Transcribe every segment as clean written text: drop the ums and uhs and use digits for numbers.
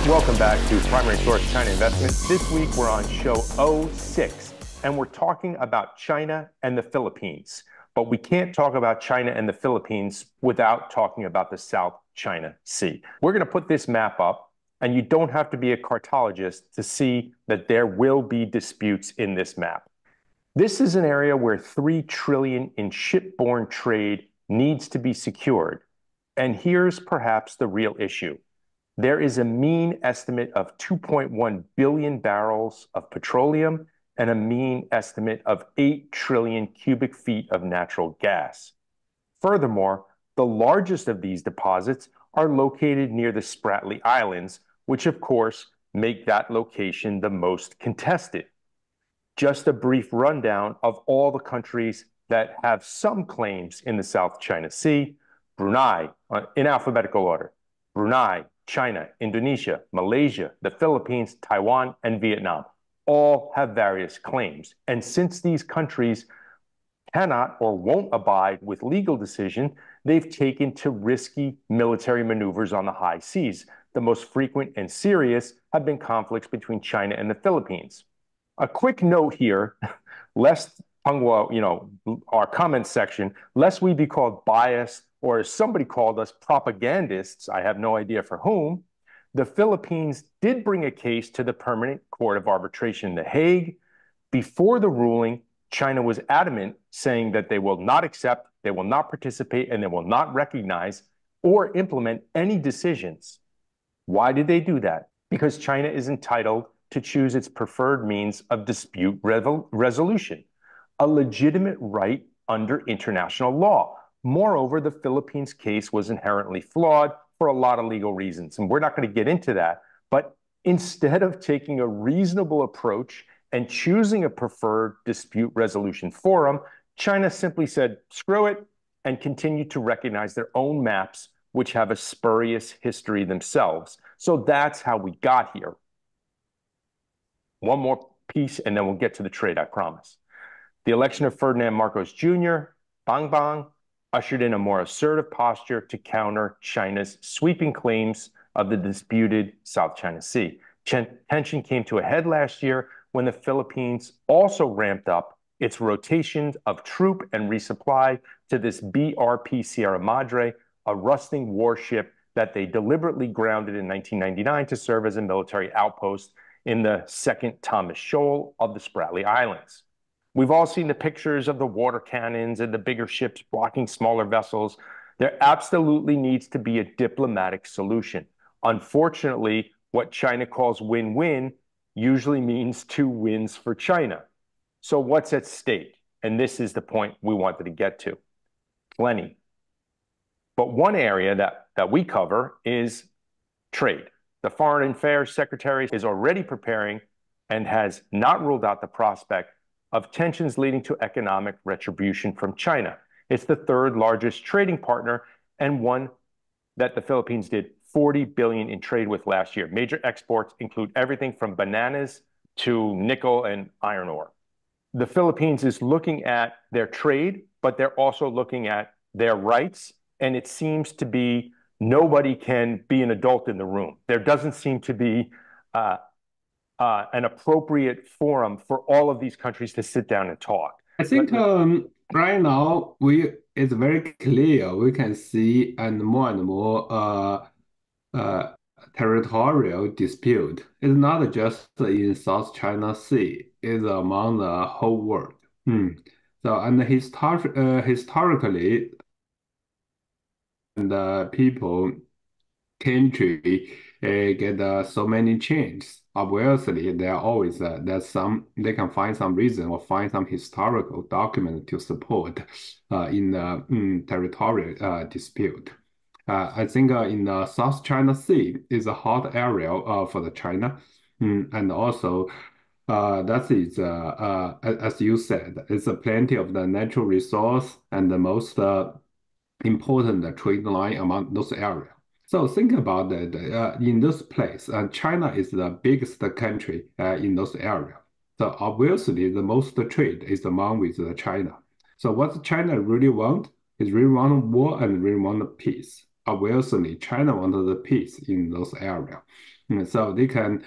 Welcome back to Primary Source China Investment. This week we're on show 06, and we're talking about China and the Philippines. But we can't talk about China and the Philippines without talking about the South China Sea. We're going to put this map up, and you don't have to be a cartologist to see that there will be disputes in this map. This is an area where $3 trillion in shipborne trade needs to be secured. And here's perhaps the real issue. There is a mean estimate of 2.1 billion barrels of petroleum and a mean estimate of 8 trillion cubic feet of natural gas. Furthermore, the largest of these deposits are located near the Spratly Islands, which of course make that location the most contested. Just a brief rundown of all the countries that have some claims in the South China Sea. Brunei, in alphabetical order. Brunei, China, Indonesia, Malaysia, the Philippines, Taiwan, and Vietnam all have various claims. And since these countries cannot or won't abide with legal decision, they've taken to risky military maneuvers on the high seas. The most frequent and serious have been conflicts between China and the Philippines. A quick note here, lest our comment section, lest we be called biased, or as somebody called us, propagandists, I have no idea for whom, the Philippines did bring a case to the Permanent Court of Arbitration in The Hague. Before the ruling, China was adamant, saying that they will not accept, they will not participate, and they will not recognize or implement any decisions. Why did they do that? Because China is entitled to choose its preferred means of dispute resolution, a legitimate right under international law. Moreover, the Philippines case was inherently flawed for a lot of legal reasons, and we're not going to get into that. But instead of taking a reasonable approach and choosing a preferred dispute resolution forum, China simply said, screw it, and continued to recognize their own maps, which have a spurious history themselves. So that's how we got here. One more piece, and then we'll get to the trade, I promise. The election of Ferdinand Marcos Jr., Bang Bang, ushered in a more assertive posture to counter China's sweeping claims of the disputed South China Sea. Tension came to a head last year when the Philippines also ramped up its rotation of troop and resupply to this BRP Sierra Madre, a rusting warship that they deliberately grounded in 1999 to serve as a military outpost in the second Thomas Shoal of the Spratly Islands. We've all seen the pictures of the water cannons and the bigger ships blocking smaller vessels. There absolutely needs to be a diplomatic solution. Unfortunately, what China calls win-win usually means two wins for China. So what's at stake? And this is the point we wanted to get to. Plenty. But one area that we cover is trade. The Foreign Affairs Secretary is already preparing and has not ruled out the prospect of tensions leading to economic retribution from China. It's the third largest trading partner and one that the Philippines did $40 billion in trade with last year. Major exports include everything from bananas to nickel and iron ore. The Philippines is looking at their trade, but they're also looking at their rights, and it seems to be nobody can be an adult in the room. There doesn't seem to be an appropriate forum for all of these countries to sit down and talk. I think right now it's very clear we can see and more territorial dispute. It's not just in South China Sea, it's among the whole world. So and historically, and people country get so many changes. Obviously, there are always they can find some reason or find some historical document to support in the territorial dispute. I think in the South China Sea is a hot area for the China, and also that is as you said, it's plenty of the natural resource and the most important trade line among those areas. So think about that in this place, China is the biggest country in those areas. So obviously the most trade is among with China. So what China really want is really want war and really want peace. obviously China wanted the peace in those areas. So they can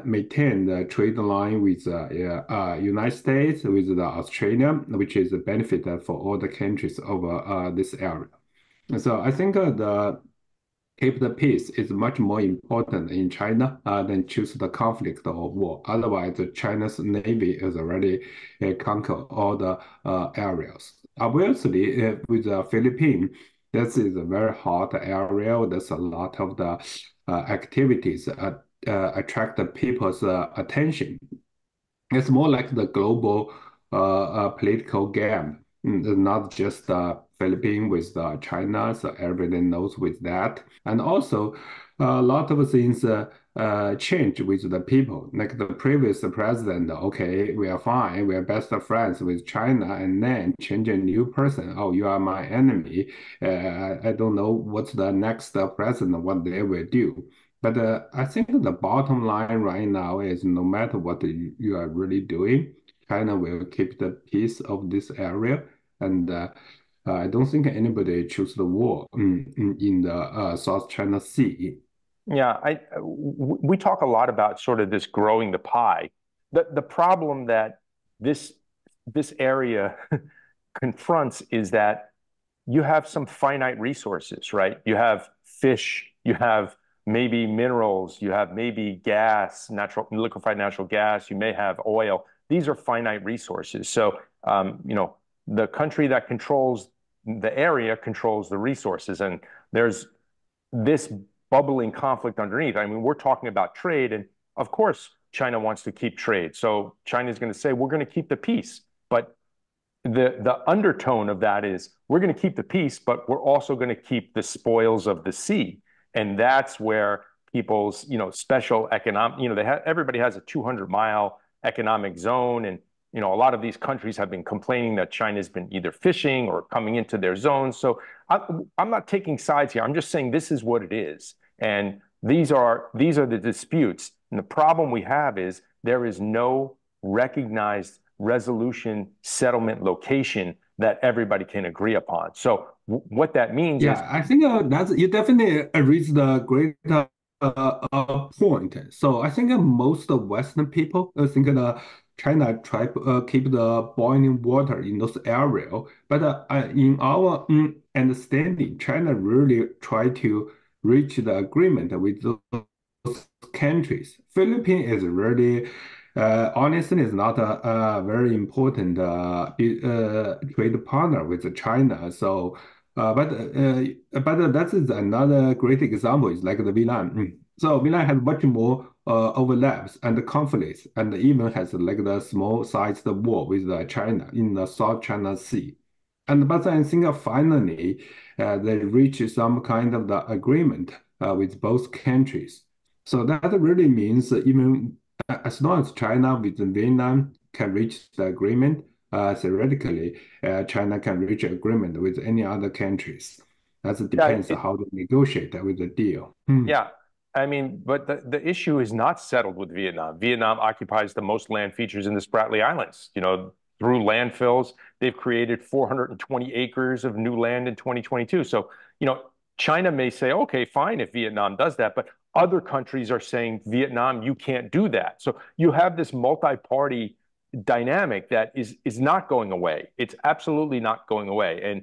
maintain the trade line with the United States, with the Australia, which is a benefit for all the countries over this area. So I think the keep the peace is much more important in China than choose the conflict or war. Otherwise, China's navy is already conquer all the areas. Obviously, with the Philippines, this is a very hot area. There's a lot of the activities attract the people's attention. It's more like the global political game, not just Philippines with China, so everybody knows with that. And also, a lot of things change with the people. Like the previous president, okay, we are fine, we are best friends with China, and then change a new person. Oh, you are my enemy. I don't know what's the next president, what they will do. But I think the bottom line right now is no matter what you are really doing, China will keep the peace of this area. And I don't think anybody choose the war in the South China Sea. Yeah, we talk a lot about sort of this growing the pie. The problem that this this area confronts is that you have some finite resources, right? You have fish, you have maybe minerals, you have maybe gas, natural liquefied natural gas, you may have oil. These are finite resources. So, the country that controls the area controls the resources, and there's this bubbling conflict underneath. I mean, we're talking about trade, and of course, China wants to keep trade. So China is going to say, we're going to keep the peace. But the undertone of that is we're going to keep the peace, but we're also going to keep the spoils of the sea. And that's where people's, special economic, everybody has a 200-mile economic zone. And, a lot of these countries have been complaining that China's been either fishing or coming into their zones. So I'm not taking sides here. I'm just saying this is what it is. And these are the disputes. And the problem we have is there is no recognized resolution settlement location that everybody can agree upon. So what that means is, Yeah, I think that's you definitely raised a great point. So I think most of Western people think that China try to keep the boiling water in those areas, but in our understanding, China really try to reach the agreement with those countries. Philippines is really honestly is not a very important trade partner with China. So. But that is another great example. Is like the Vietnam. So Vietnam has much more overlaps and conflicts, and even has like the small-sized war with China in the South China Sea. And but I think finally they reach some kind of the agreement with both countries. So that really means even as long as China with Vietnam can reach the agreement theoretically, China can reach agreement with any other countries. That yeah, depends on how to negotiate with the deal. yeah. I mean, but the issue is not settled with Vietnam. Vietnam occupies the most land features in the Spratly Islands. Through landfills, they've created 420 acres of new land in 2022. So, China may say, okay, fine if Vietnam does that, but other countries are saying, Vietnam, you can't do that. So you have this multi-party dynamic that is not going away. It's absolutely not going away. And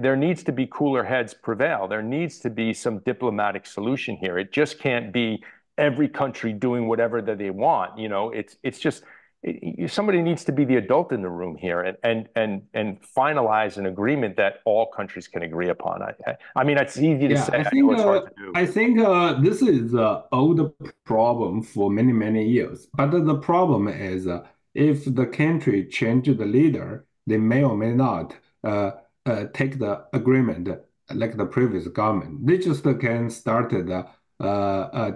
there needs to be cooler heads prevail. There needs to be some diplomatic solution here. It just can't be every country doing whatever that they want. It's just somebody needs to be the adult in the room here and finalize an agreement that all countries can agree upon. I mean, it's easy to Yeah, say. I know it's hard to do. I think this is an old problem for many years. But the problem is if the country change the leader, they may or may not take the agreement like the previous government. They just can start the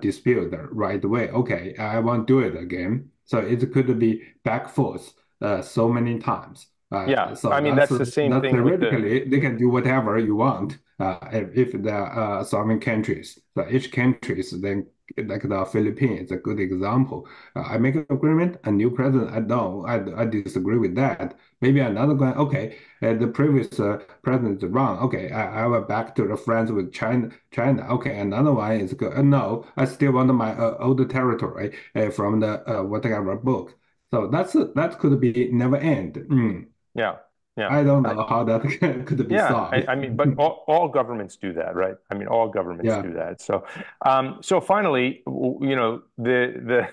dispute right away. Okay, I won't do it again. So it could be back forth so many times. Yeah, So I mean that's the same that's thing with the theoretically they can do whatever you want if the sovereign countries. So each countries then like the Philippines, a good example. I make an agreement, a new president, I disagree with that. Maybe another guy, okay, the previous president is wrong. Okay, I will back to the friends with China. Okay, another one is good. No, I still want my old territory from the whatever book. So that could be never end. Yeah, yeah. I don't know how that could be Yeah, solved. I mean, but all governments do that, right? I mean, all governments Yeah. do that. So, so finally, the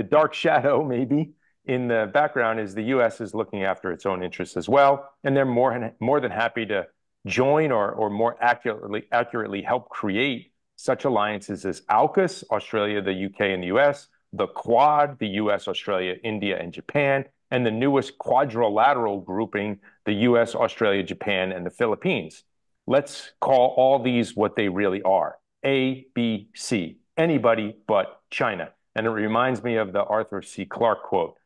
dark shadow maybe in the background is the U.S. is looking after its own interests as well, and they're more than happy to join or more accurately help create such alliances as AUKUS, Australia, the UK, and the U.S., the Quad, the U.S., Australia, India, and Japan, and the newest quadrilateral grouping, the US, Australia, Japan, and the Philippines. Let's call all these what they really are. A, B, C. Anybody but China. And it reminds me of the Arthur C. Clarke quote,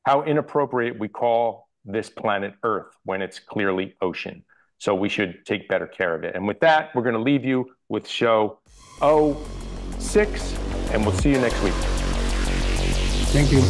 how inappropriate we call this planet Earth when it's clearly ocean. So we should take better care of it. And with that, we're going to leave you with show O6, and we'll see you next week. Thank you.